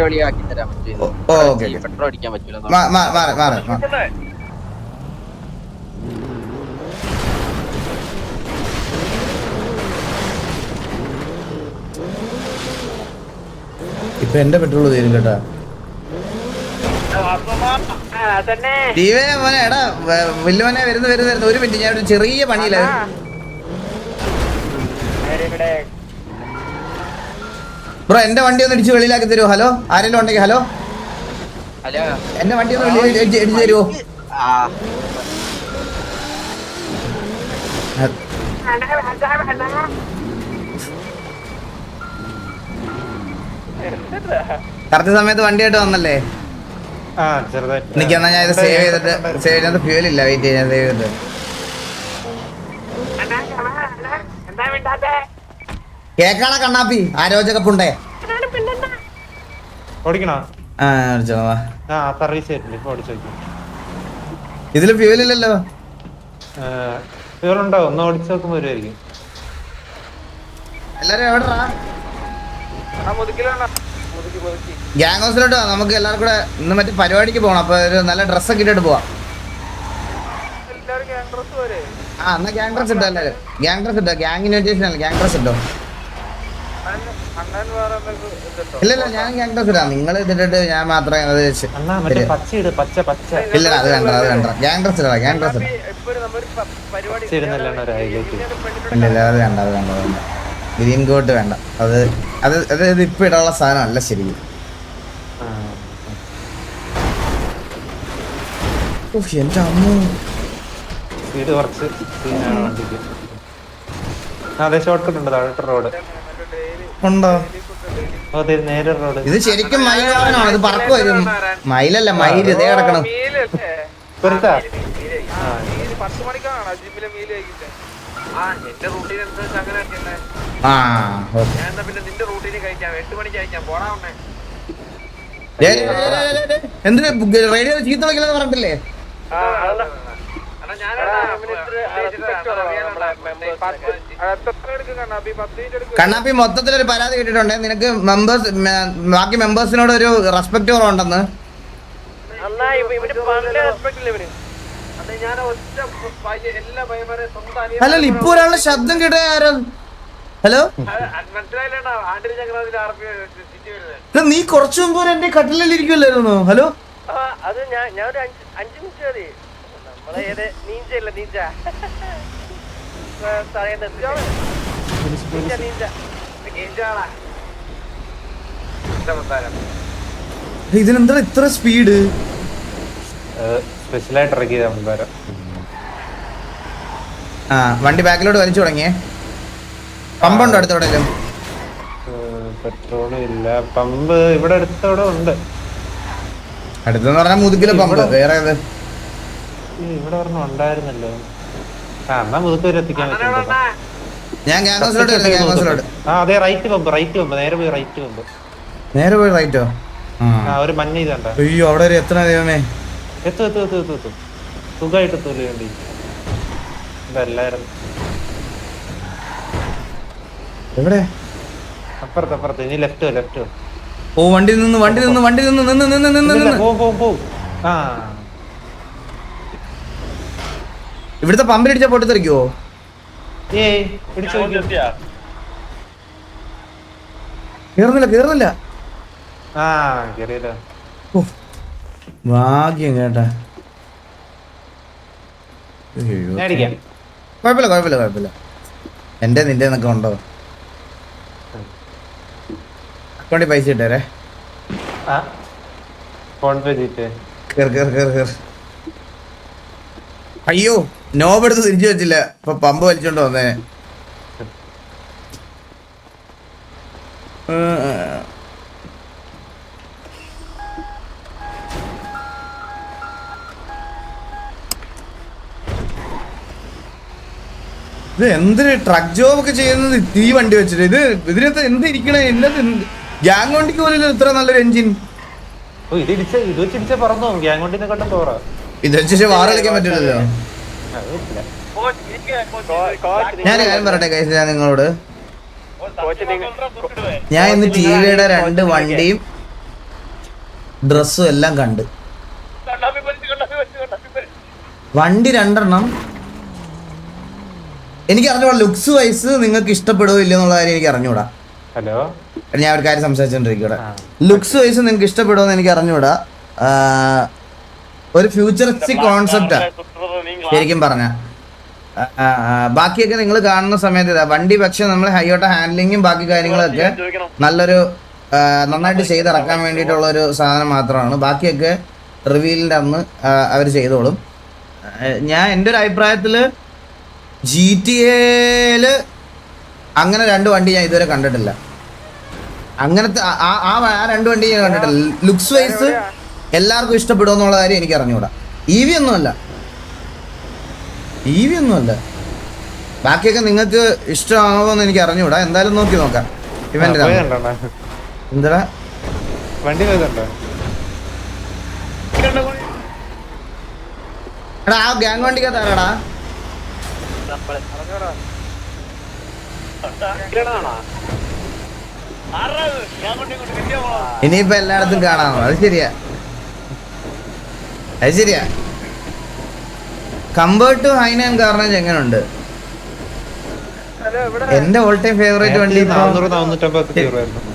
വെളിയാക്കി തരാൻ പറ്റും. പെട്രോൾ അടിക്കാൻ പറ്റൂല. ഇപ്പൊ എന്റെ പെട്രോൾ തീരും കേട്ടാ. മോനെ എടാ വല്യമോനെ വരുന്നു. ഒരു മിനിറ്റ്, ഞാൻ ഒരു ചെറിയ പണിയില്ല. ബ്രോ എന്റെ വണ്ടി ഒന്ന് ഇടിച്ച് വെളിയിലാക്കി തരുമോ? ഹലോ, ആരെങ്കിലും ഉണ്ടെങ്കിൽ ഹലോ, എന്റെ വണ്ടി ഒന്ന് ഇടിച്ചു തരുമോ? കറക്റ്റ് സമയത്ത് വണ്ടിയായിട്ട് വന്നല്ലേ? എനിക്കെന്നാ ഞാൻ ഇത് സേവ് ചെയ്തിട്ട് ഫ്യൂൽ ഇല്ല, വെയിറ്റ് ചെയ്യാൻ സേവ് ചെയ്തിട്ട്. കേക്കാണ കണ്ണാപ്പി ആരോചകപ്പുണ്ടേ ഇതില് ഫ്യൂൽ ഇല്ലല്ലോ. എല്ലാരും എവിടെടാ? ഗ്യാങ് ഹൗസിലോട്ട് വാ, നമുക്ക് എല്ലാവർക്കും കൂടെ ഇന്ന് മറ്റേ പരിപാടിക്ക് പോകണം. അപ്പൊ ഒരു നല്ല ഡ്രസ്സൊക്കെ ഇട്ടിട്ട് പോവാം. എന്നാ ഗ്യാങ് ഡ്രസ് ഇട്ടോ എല്ലാരും. ഗ്യാങ് ഡ്രസ് ഇട്ടോ, ഗ്യാങ് ഇൻവിറ്റേഷൻ അല്ല, ഗ്യാങ് ഡ്രസ് ഇട്ടോ. ഇല്ല ഞാൻ ഗ്യാങ് ഡ്രസ് ഇടാം. നിങ്ങൾ ഇതിട്ടിട്ട് ഞാൻ മാത്രമേ അത് ഇല്ല അത് വേണ്ട. ഗ്യാങ് ഡ്രസ് ഇടാം, ഗ്യാങ് ഡ്രസ് ഇല്ല അത് വേണ്ട. ഗ്രീൻ കോട്ട് വേണ്ട. അത് ഇപ്പൊ ഇടാനുള്ള സാധനം അല്ല. ശരി എന്റെ അമ്മ ഉണ്ടോ? ഇത് ശരിക്കും മയിലാണോ? ഇത് പറക്കു വരും. മയിലല്ല, മയിൽ ഇതേ കിടക്കണം. എന്തിനാ റേഡിയോ ചീത്ത വിളിക്കലെന്ന് പറഞ്ഞിട്ടില്ലേ? കണ്ണാപ്പി മൊത്തത്തിലൊരു പരാതി കിട്ടിയിട്ടുണ്ട്. നിനക്ക് ബാക്കി മെമ്പേഴ്സിനോട് ഒരു റെസ്പെക്ട് കുറവുണ്ടെന്ന്. അല്ലല്ല, ഇപ്പൊ ഒരാളുടെ ശബ്ദം കേട്ട ആരോ? ഹലോ, നീ കുറച്ചു മുമ്പ് എന്റെ കട്ടിലിൽ ഇരിക്കുമല്ലായിരുന്നു. ഹലോ, ഇതിനെന്താ ഇത്ര സ്പീഡ്? സ്പെഷ്യലായിട്ട് ഇറക്കിയതാ. വണ്ടി ബാക്കിലോട്ട് വലിച്ചു തുടങ്ങിയേ. പമ്പുണ്ടോ അടുത്തോടെങ്കിലും? പെട്രോൾ ഇല്ല. പമ്പ് ഇവിടെ അടുത്തോടെ ഉണ്ട്. അടുത്തെന്ന് പറഞ്ഞാൽ മുതുക്കിലെ പമ്പ്. വേറെ ഇവിടെ ഒരെണ്ണം ഉണ്ടായിരുന്നല്ലോ. എന്നാ മുതുക്ക് എത്തിക്കാൻ പറ്റും. ഞാൻ ഗ്യാങ് ഹൗസിലോട്ട്. അതെ, റൈറ്റ് പമ്പ്. നേരെ പോയി റൈറ്റ് പമ്പ്. നേരെ പോയി റൈറ്റോ? ഒരു മഞ്ഞ ഇതണ്ട. അയ്യോ, അവിടെ ഒരു എത്ര ദൈവമേ. എത്തു സുഖമായിട്ട് എത്തൂലേ? ഇതല്ലായിരുന്നു. എവിടെ? അപ്പുറത്ത്. ഇനി ലെഫ്റ്റ്. ഓ, വണ്ടി നിന്ന്. ഇവിടുത്തെ പമ്പിലിടിച്ചാ പൊട്ടിത്തെറിക്കുവോ? കേറുന്നില്ല. ഭാഗ്യം കേട്ടാ. കുഴപ്പമില്ല. എന്റെ നിന്റെ എന്നൊക്കെ ഉണ്ടോ? അക്കൗണ്ടിൽ പൈസ ഇട്ടേരെ. അയ്യോ, നോബെടുത്ത് തിരിച്ചു വെച്ചില്ല. ഇപ്പൊ പമ്പ് വലിച്ചോണ്ട് വന്നേ. ഇത് എന്തിന് ട്രക്ക് ജോബ് ഒക്കെ ചെയ്യുന്നത് ഈ വണ്ടി വെച്ചിട്ട്? ഇതിനകത്ത് എന്ത് ഇരിക്കണേ? ഇന്നത്തെ ഗ്യാങ് വണ്ടിക്ക് പോലും ഇത്ര നല്ലൊരു എഞ്ചിൻ. ഇത് വെച്ച് വാറ കളിക്കാൻ പറ്റില്ലല്ലോ. ഞാൻ കാര്യം പറയട്ടെ കൈസ്, ഞാൻ നിങ്ങളോട്, ഞാൻ ഇന്ന് ടിവിയുടെ 2 വണ്ടിയും ഡ്രസ്സും എല്ലാം കണ്ട്. വണ്ടി 2 എണ്ണം. എനിക്ക് അറിഞ്ഞൂടാ ലുക്സ് വൈസ് നിങ്ങൾക്ക് ഇഷ്ടപ്പെടുവോ ഇല്ലയോ എന്നുള്ള കാര്യം എനിക്ക് അറിഞ്ഞൂടാ. ഹലോ, ഞാൻ ഒരു കാര്യം സംസാരിച്ചോണ്ടിരിക്കൂടെ. ലുക്സ് വൈസ് നിങ്ങൾക്ക് ഇഷ്ടപ്പെടുമോ എന്ന് എനിക്ക് അറിഞ്ഞൂടാ. ഒരു ഫ്യൂച്ചറിസ്റ്റിക് കോൺസെപ്റ്റാ ശരിക്കും പറഞ്ഞ. ബാക്കിയൊക്കെ നിങ്ങൾ കാണുന്ന സമയത്ത് വണ്ടി പക്ഷെ നമ്മൾ ഹൈയോട്ട ഹാൻഡ്ലിങ്ങും ബാക്കി കാര്യങ്ങളൊക്കെ നല്ലൊരു നന്നായിട്ട് ചെയ്തിറക്കാൻ വേണ്ടിയിട്ടുള്ള ഒരു സാധനം മാത്രമാണ്. ബാക്കിയൊക്കെ റിവീലിൻ്റെ അന്ന് അവർ ചെയ്തോളും. ഞാൻ എൻ്റെ ഒരു അഭിപ്രായത്തിൽ GTA അങ്ങനെ 2 വണ്ടി ഞാൻ ഇതുവരെ കണ്ടിട്ടില്ല. അങ്ങനത്തെ ആ 2 വണ്ടി ഞാൻ കണ്ടിട്ടില്ല. ലുക്സ് വൈസ് എല്ലാവർക്കും ഇഷ്ടപ്പെടും എന്നുള്ള കാര്യം എനിക്ക് അറിഞ്ഞുകൂടാ. EV ഒന്നുമല്ല. ബാക്കിയൊക്കെ നിങ്ങൾക്ക് ഇഷ്ടമാകുമോന്ന് എനിക്ക് അറിഞ്ഞുകൂടാ. എന്തായാലും നോക്കി നോക്കാം. ഇവന്റ് എന്താ വണ്ടി പോയതുണ്ടോ? എടാ ആ ഗ്യാങ് വണ്ടിക്കകത്താടാ. ഇനിയിപ്പോ എല്ലായിടത്തും കാണാമോ? അത് ശരിയാ. കമ്പയർഡ് ടു ഹൈന ആൻഡ് കാർണേജ് എങ്ങനെയുണ്ട്? എന്റെ ഓൾ ടൈം ഫേവറേറ്റ് വണ്ടി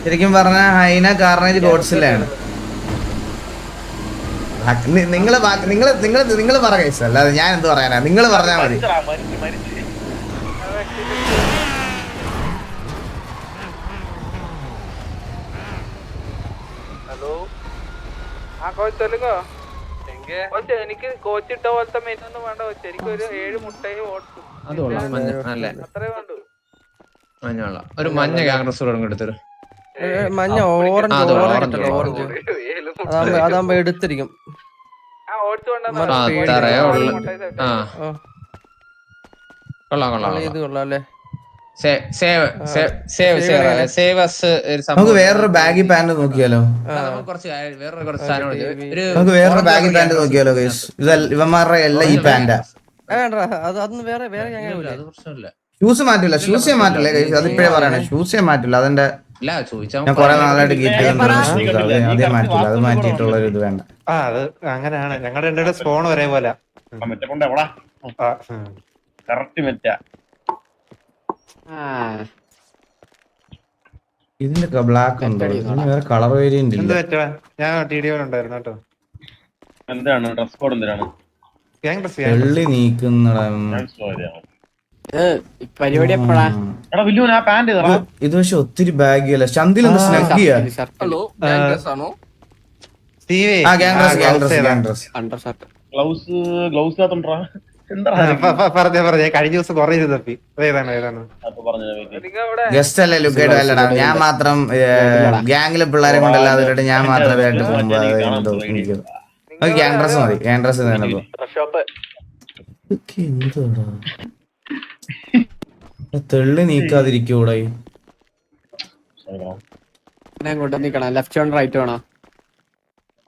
ശരിക്കും പറഞ്ഞ ഹൈന കാർണേജ് ഗോഡ്സിലാണ്. നിങ്ങള് പറ ഗൈസ്, അല്ലാതെ ഞാൻ എന്ത് പറയാനാ? നിങ്ങൾ പറഞ്ഞാ മതി. എനിക്ക് കോച്ചിട്ട പോലത്തെ മെനൊന്നും വേണ്ട. ശരിക്കും ഒരു 7 മുട്ടയും ഓട്സും അത്രേ വേണ്ടു. ഒരു മഞ്ഞ ഗ്യാങ്സ് എടുത്തൊരു മഞ്ഞ ഓറഞ്ച് അതാകുമ്പോ എടുത്തിരിക്കും. ഇത് കൊള്ളാം അല്ലേ? നമുക്ക് വേറൊരു ബാഗി പാന്റ് നോക്കിയാലോ? ഗൈസ്? ഇവന്മാരുടെ എല്ലാം ഈ പാന്റാ. ഷൂസ് മാറ്റില്ല ഗൈസ്. അതിപ്പോഴേ പറയണേ, ഷൂസേ മാറ്റില്ല. അതിന്റെ ഞാൻ കൊറേ നാളായിട്ട് കീപ്പ് അതേ മാറ്റില്ല. അത് മാറ്റിയിട്ടുള്ള ഒരു ഇത് വേണ്ട. അത് അങ്ങനെയാണ്. ഞങ്ങളുടെ 2 സ്പോൺ ഒരേപോലെ. ഇതിന്റെ ബ്ലാക്ക് ഉണ്ടോ? വേറെ കളർ വേരിയന്റ് ഇല്ല. ഞാൻ TD1 കേട്ടോ. എന്താണ് ഡ്രസ് കോഡ്? എന്തിനാണ് വെള്ളി നീക്കുന്നടാ പരിപാടി എപ്പോഴാ? ഇത് പക്ഷെ ഒത്തിരി ബാഗ് അല്ല. ചന്തിൽ സ്നഗ്ഗിയാ. പറഞ്ഞ കഴിഞ്ഞ ദിവസം കൊറേ തപ്പി. ഗസ്റ്റ് അല്ലേ ലുക്കേഡ് അല്ലടാ. ഞാൻ മാത്രം ഗ്യാങ്ങിലെ പിള്ളേരെ കൊണ്ടല്ലാതെ ഞാൻ മാത്രം ഇതായിട്ട് പോകുമ്പോ ഗ്യാങ് ഡ്രസ് മതി. ഗ്യാങ് ഡ്രസ് തെള്ളി നീക്കാതിരിക്കൂടെ? ലെഫ്റ്റ് വേണോ റൈറ്റ് വേണോ?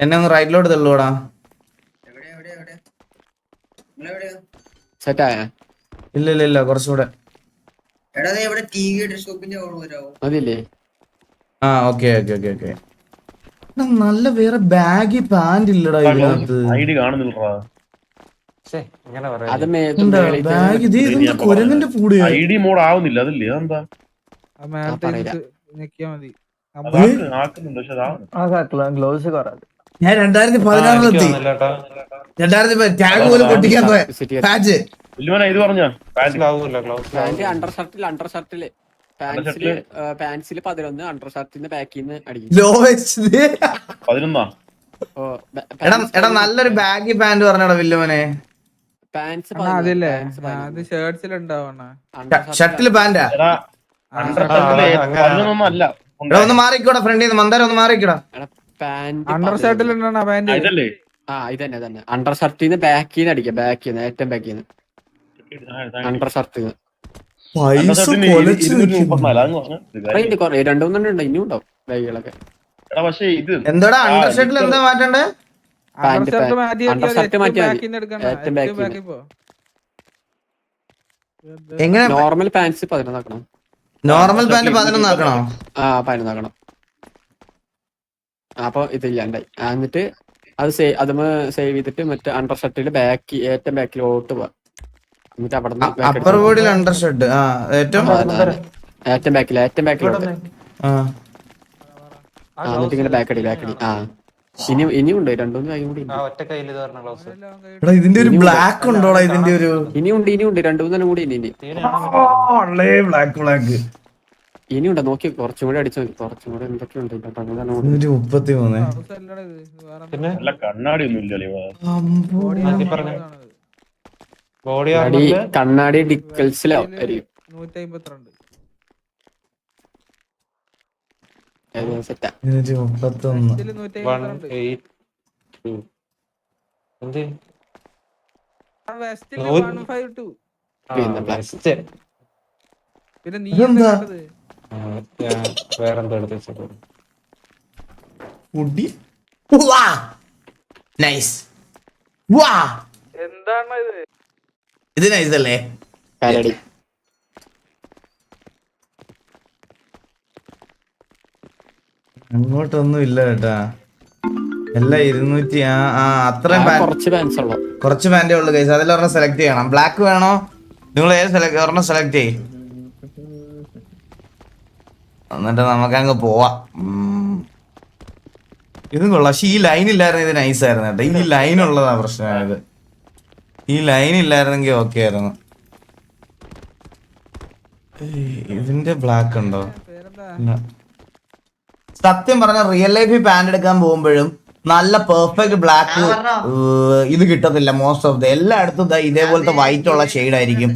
എന്നെ ഒന്ന് റൈറ്റിലോട്ട് തെള്ളുവാടാ. സെറ്റായ? ഇല്ല കുറച്ചുകൂടെ. അതില്ലേ? ആ ഓക്കെ. നല്ല വേറെ ബാഗി പാന്റ് ഇല്ലടാ ഇതിനകത്ത്. കുരങ്ങന്റെ കൂടെ ID മോഡ് ആവുന്നില്ല. അതില്ലേ അതെന്താ? ഞാൻ 2016 ടാഗ് പോലും പൊട്ടിക്കാൻ പോയ പാച്ച്. ഇത് പറഞ്ഞ അണ്ടർ ഷർട്ടില് പാൻസില് 11, അണ്ടർ ഷർട്ടിന് ബാക്കിന്ന് അടിക്കും. എടാ നല്ലൊരു ബാഗി പാന്റ് പറഞ്ഞടാ വില്ലുമനെ. ഷർട്ടില് പാന്റാ? ഒന്ന് മാറിക്കോടാ ഫ്രണ്ടിൽ നിന്ന്. മന്ദാരം ഒന്ന് മാറിക്കോടാ. അണ്ടർ ഷർട്ടിൽ ഇതന്നെ അണ്ടർ ഷർട്ടിന്ന് ബാക്കിന്ന് അടിക്കാം. ബാക്കിന്ന് ഏറ്റവും ബാക്കിന്ന് അണ്ടർ ഷർട്ടിന്ന്. 2-3 ഉണ്ട്. ഇനിയും ഉണ്ടാവും ബാഗുകളൊക്കെ. എന്താടാ അണ്ടർ ഷർട്ടിൽ എന്താ മാറ്റണ്ടേ? എങ്ങനെ? നോർമൽ പാൻസ് 11 ആക്കണം. Normal pant 11 ആക്കണോ? 11 ആക്കണം. അപ്പൊ ഇതില്ലാണ്ടായി. എന്നിട്ട് അത് സേവ് ചെയ്തിട്ട് മറ്റേ അണ്ടർ ഷട്ടില് ഏറ്റവും ബാക്കിലോട്ട് പോവാ. എന്നിട്ട് അവിടെ അപ്പർ ബോഡിയിൽ അണ്ടർ ഷർട്ട് ഏറ്റവും ഏറ്റവും ബാക്കിലോട്ട് എന്നിട്ട് ഇങ്ങനെ ബാക്കടി. ഇനിയും ഉണ്ട് 2-3 കൈ കൂടി ഉണ്ട്. ഒറ്റ കയ്യിൽ ഇത് പറഞ്ഞ ഗ്ലൗസ്. എടാ ഇതിന്റെ ഒരു ബ്ലാക്ക് ഉണ്ടോടാ? ഇതിന്റെ ഒരു ഇനിയുണ്ട് 2-3 കൂടി ഇനി ബ്ലാക്ക് ഇനിയുണ്ട്. നോക്കി കുറച്ചും കൂടി അടിച്ചു നോക്കി. കുറച്ചും കൂടി എന്തൊക്കെയുണ്ട്. 33. പിന്നെ നല്ല കണ്ണാടി ഒന്നും ഇല്ലല്ലേ ബോഡി കണ്ണാടി ഡിക്കൽസിലോ 152. സെറ്റാ. 131. എന്ത് വെസ്റ്റില് 152. പിന്നെ നീ ഇതെന്താ? വേറെന്തോ എടുത്ത് വെച്ചത്. എന്താണ് ഇത്? ഇത് നൈസ് അല്ലേ? കരടി അങ്ങോട്ടൊന്നും ഇല്ല കേട്ടാ. എല്ലാം 200. അത്രയും കുറച്ച് പാൻസ് ഉള്ളു. കുറച്ച് പാൻറ്റേ ഉള്ളു കൈസ്. അതിലൊരെണ്ണം സെലക്ട് ചെയ്യണം. ബ്ലാക്ക് വേണോ? നിങ്ങൾ ഒരെണ്ണം സെലക്ട് ചെയ്, എന്നിട്ട് നമുക്കങ്ങ് പോവാം. ഇതും കൊള്ളാം. പക്ഷെ ഈ ലൈൻ ഇല്ലായിരുന്നു ഇത് നൈസ് ആയിരുന്നു കേട്ടോ. ഈ ലൈൻ ഉള്ളതാ പ്രശ്നമായത്. ഈ ലൈൻ ഇല്ലായിരുന്നെങ്കിൽ ഓക്കെ ആയിരുന്നു. ഇതിന്റെ ബ്ലാക്ക് ഉണ്ടോ? ഇല്ല. സത്യം പറഞ്ഞ റിയൽ ലൈഫിൽ പാന്റ് എടുക്കാൻ പോകുമ്പോഴും നല്ല പെർഫെക്റ്റ് ബ്ലാക്ക് ഇത് കിട്ടത്തില്ല. മോസ്റ്റ് ഓഫ് ദ എല്ലായിടത്തും ഇതേപോലത്തെ വൈറ്റ് ഉള്ള ഷെയ്ഡ് ആയിരിക്കും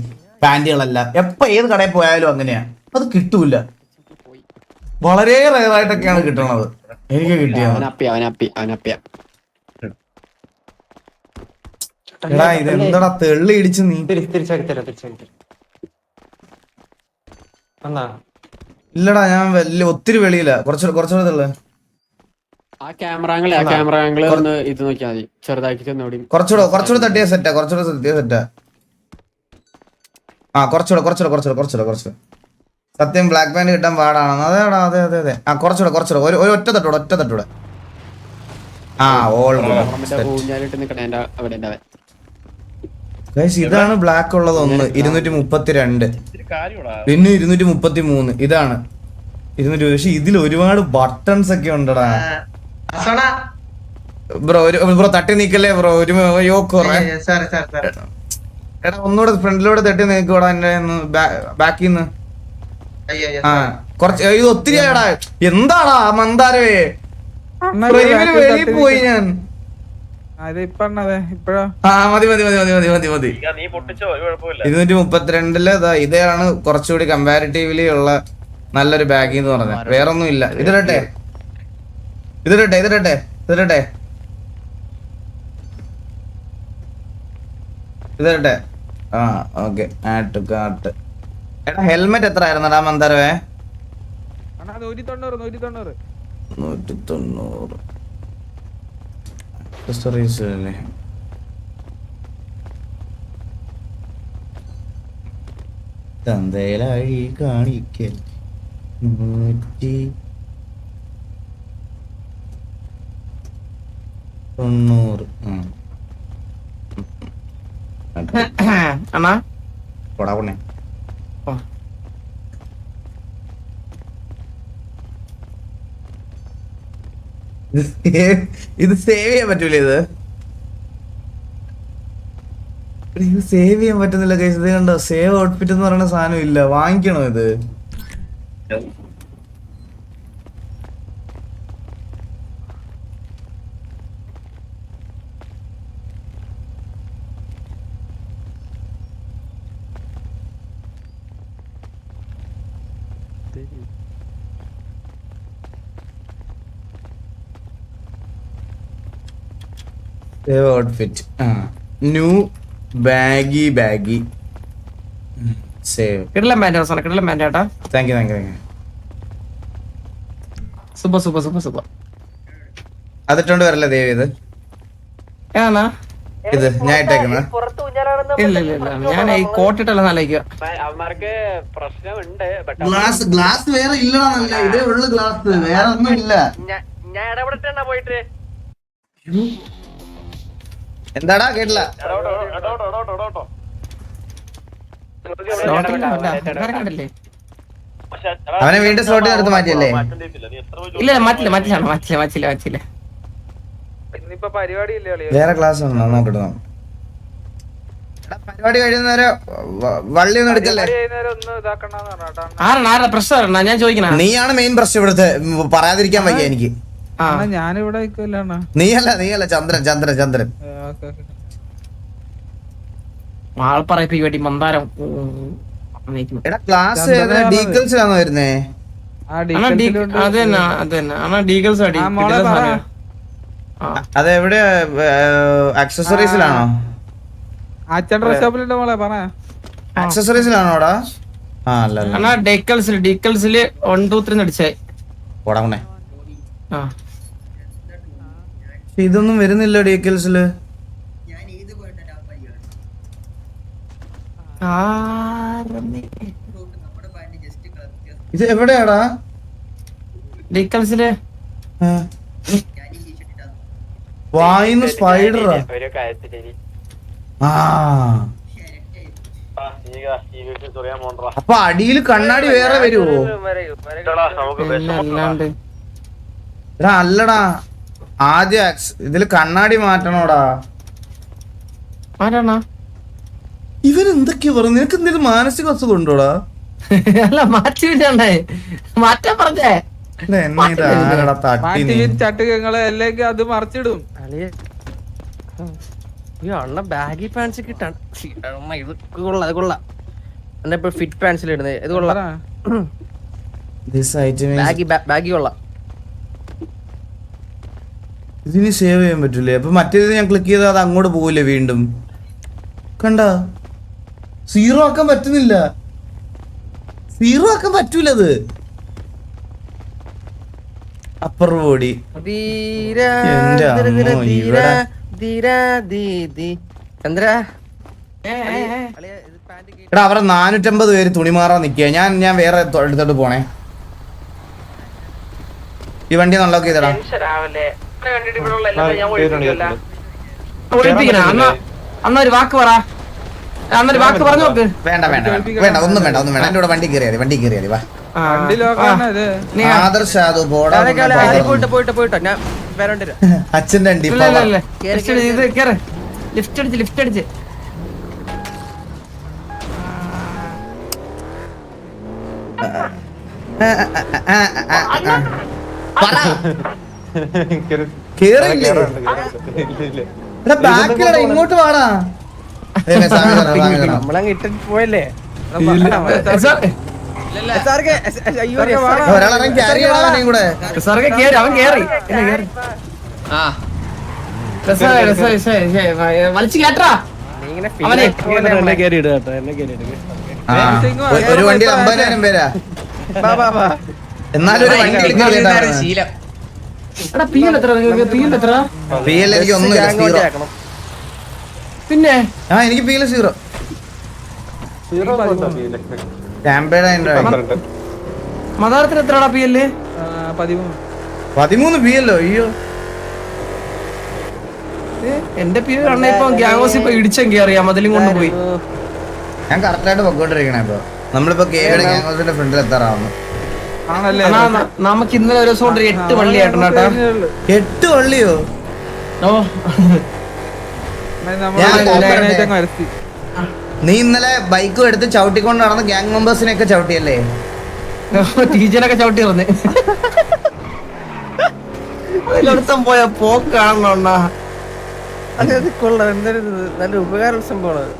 പാന്റുകളെല്ലാം. എപ്പോ ഏത് കടയിൽ പോയാലും അങ്ങനെയാ. അത് കിട്ടൂല. വളരെ റെയർ ആയിട്ടൊക്കെയാണ് കിട്ടണത്. എനിക്ക് കിട്ടിയത് എടാ ഇത് എന്താടാ തെള്ളി ഇടിച്ച് നീ തിരിച്ചാക്കി തരാം. ഇല്ലടാ ഞാൻ ഒത്തിരി വെളിയില്ല. കുറച്ചുകൂടെ തെള്ളു. ആ ക്യാമറ ആംഗിൾ ഒന്ന് ഇത് നോക്കിയാൽ മതി. ചെറുതാക്കി കുറച്ചുകൂടെ തട്ടിയ സെറ്റാ. കുറച്ചുകൂടെ സത്യം ബ്ലാക്ക് പാന്റ് കിട്ടാൻ പാടാണ്. അതെടാ അതെ. കുറച്ചുകൂടെ ഒരു ഒറ്റ തട്ടൂടെ. ഇതാണ് ബ്ലാക്ക് ഉള്ളത്. 232. പിന്നെ 233. ഇതാണ് 200. പക്ഷെ ഇതിൽ ഒരുപാട് ബട്ടൺസ് ഒക്കെ ഉണ്ടടാ ബ്രോ. തട്ടി നീക്കല്ലേ ബ്രോ. എടാ ഒന്നുകൂടെ ഫ്രണ്ടിലൂടെ തട്ടി നീക്കൂടാ. എന്റെ ബാക്കിൽ നിന്ന് കുറച്ച് ഇത് ഒത്തിരി ആയടാ. എന്താടാ മന്ദാരവേ, വെളിയിൽ പോയി ഞാൻ. മതി. 232 ഇതാണ് കുറച്ചുകൂടി കമ്പാരിറ്റീവ്ലി ഉള്ള നല്ലൊരു ബാഗ് എന്ന് പറഞ്ഞ. വേറൊന്നും ഇല്ല. ഇതിടട്ടെ. ഓക്കെ. Add to cart. എടാ ഹെൽമെറ്റ് എത്ര ആയിരുന്നടാ മന്ദാരവേ? 190. അല്ലേ? തന്തയിലായി കാണിക്കൽ 190. അണ്ണാ പോടാ പൊണ്ണേ. ഇത് സേവ് ചെയ്യാൻ പറ്റൂല. ഇത് സേവ് ചെയ്യാൻ പറ്റുന്നില്ല ഗൈസ്. ഇത് കണ്ടോ, സേവ് ഔട്ട്ഫിറ്റ് എന്ന് പറയുന്ന സാധനം ഇല്ല. വാങ്ങിക്കണോ ഇത്? Save outfit. New baggy save. കിടലം പാന്റ് ചേട്ടാ. Thank you. സൂപ്പർ. അതിട്ടോണ്ട് വരല്ലേ ദേവി? ഇത് ഇത് ഞാൻ ഇട്ടേക്കുന്ന ഇല്ല ഞാൻ ഈ കോട്ടിട്ടല്ല നല്ലയ്ക്കുക. പ്രശ്നമുണ്ട്. ഗ്ലാസ് വേറെ ഇല്ലടാ. ഇതേ ഉള്ളു ഗ്ലാസ്, വേറെ ഒന്നും ഇല്ല. ഞാൻ ഇടപെടട്ടെ പോയിട്ട്. എന്താടാ കേട്ടില്ല? കണ്ടില്ലേ? അവനെ വീണ്ടും സ്ലോട്ടിൽ എടുത്ത് മാറ്റിയല്ലേ? ഇല്ല മാറ്റില്ല. ഇന്നിപ്പോ പരിപാടി ഇല്ലേ കളി? വേറെ ക്ലാസ് ഉണ്ടോ നോക്കട്ടെ. പരിപാടി കഴിയുന്നവരെ വള്ളി ഒന്നും എടുക്കല്ലേ? ഒന്ന് ഇതാക്കണ്ടെന്ന് പറഞ്ഞാ ആരാ പ്രശ്നം ഞാൻ ചോദിക്കണ? നീയാണ് മെയിൻ പ്രശ്നം ഇവിടുത്തെ. പറയാതിരിക്കാൻ വയ്യ എനിക്ക്. ഞാനിവിടെ നീയല്ല ചന്ദ്രൻ. ആൾപ്പറയപ്പി വേണ്ടി മന്ദാരം എടാ ക്ലാസ് ഡീറ്റെയിൽസിലാണോ വരുന്നേ? അതെവിടെ? ആക്സസറീസിലാണോ? മോളെ പറ. ആക്സസറീസിലാണോടാ? ആ അല്ല ഡീക്കൽസില് 1 2 3 അടിച്ചേ. പോടാ. ഇതൊന്നും വരുന്നില്ല ഡീറ്റെയിൽസില്. ഇത് എവിടെയാടാ? ഡീക്കൽസില് വായിന്ന് സ്പൈഡറാ. അപ്പൊ അടിയിൽ കണ്ണാടി വേറെ വരുവോ? അല്ലാണ്ട് എടാ അല്ലടാ, ആദ്യം ഇതില് കണ്ണാടി മാറ്റണോടാ. ആരാണോ ഇവൻ എന്തൊക്കെയാ പറഞ്ഞു? നിനക്ക് എന്തെങ്കിലും മാനസിക അസുഖം ഉണ്ടോടാ? അല്ല മാറ്റാൻ പറഞ്ഞേ. എന്നെ ഇത് ആരടാ തട്ടി നീ? ചട്ടുകങ്ങളെ അല്ലെങ്കിൽ അത് മറിച്ചിടും. Baggy pants കിട്ടാണ്. ഇത് കൊള്ളാം. എന്നെ ഇപ്പൊ ഫിറ്റ് പാൻസിൽ ഇടുന്നത് ഇത് കൊള്ളാം. ബാഗി കൊള്ളാം. ഇതിന് സേവ് ചെയ്യാൻ പറ്റൂലേ? അപ്പൊ മറ്റേത് ഞാൻ ക്ലിക്ക് ചെയ്താൽ അത് അങ്ങോട്ട് പോവില്ലേ വീണ്ടും? കണ്ട 0 ആക്കാൻ പറ്റുന്നില്ല. 0 ആക്കാൻ പറ്റൂലത്. അപ്പർ ബോഡി എടാ അവരെ 450 പേര് തുണി മാറാൻ നിക്കുക. ഞാൻ വേറെ എടുത്തോട്ട് പോണേ. ഈ വണ്ടി അൺലോക്ക് ചെയ്തടാ. അന്നൊരു വാക്ക് പറ. വാക്ക് പറഞ്ഞു നോക്ക്. വേണ്ട ഒന്നും വേണ്ട എന്റെ കൂടെ വണ്ടി കയറിയാതി വാ. ആദർശ് അത് പോയിട്ടോ ഞാൻ വരണ്ട. അച്ഛൻ്റെ ലിഫ്റ്റ് അടിച്ച് ഇങ്ങോട്ട് വാടാ. നമ്മളങ്ങ് ഇട്ടിട്ട് പോയല്ലേ. ഒരാളെ കൂടെ അവൻ കേറി വലിച്ചു കേട്ടാ. ഒരു വണ്ടി 50,000 പേരാ. എന്നാലും ഒരു വണ്ടി ശീലം. എനിക്ക് ഒന്നുമില്ല. പിന്നെ എനിക്ക് പി 0. മതാരത്തിന് എത്രടാ പി എല്? 13 പി എല്ലോ. അയ്യോ എന്റെ പി കണ്ണ ഇപ്പൊ ഗ്യാങ് ഇപ്പൊ ഇടിച്ചെങ്കി അറിയാം. അതിലും കൊണ്ടുപോയി. ഞാൻ കറക്റ്റ് ആയിട്ട് പൊക്കോണ്ടിരിക്കണേ. ഇപ്പൊ നമ്മളിപ്പോ കേയുടെ ഗ്യാങ്സിന്റെ ഫ്രണ്ടിൽ എത്താറാവുന്നു. നമുക്ക് ഇന്നലെ ഒരു ദിവസം കൊണ്ട് 8 വള്ളി ആയിട്ടാ. 8 വള്ളിയോ? നീ ഇന്നലെ ബൈക്കും എടുത്ത് ചവിട്ടിക്കൊണ്ട് നടന്ന ഗ്യാങ് മെമ്പേഴ്സിനെയൊക്കെ ചവിട്ടിയല്ലേ? ടീച്ചറൊക്കെ ചവിട്ടി പറഞ്ഞ് അതിലടുത്തും പോയ പോക്ക് കാണണോണ്ടാ. അത് കൊള്ളാം. എന്തൊരു നല്ല ഉപകാര സംഭവമാണ്.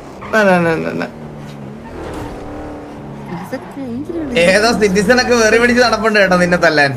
ഏതോ സിറ്റിസൺ ഒക്കെ വേറി പിടിച്ച് നടപ്പുണ്ട് കേട്ടോ നിന്നെ തല്ലാൻ.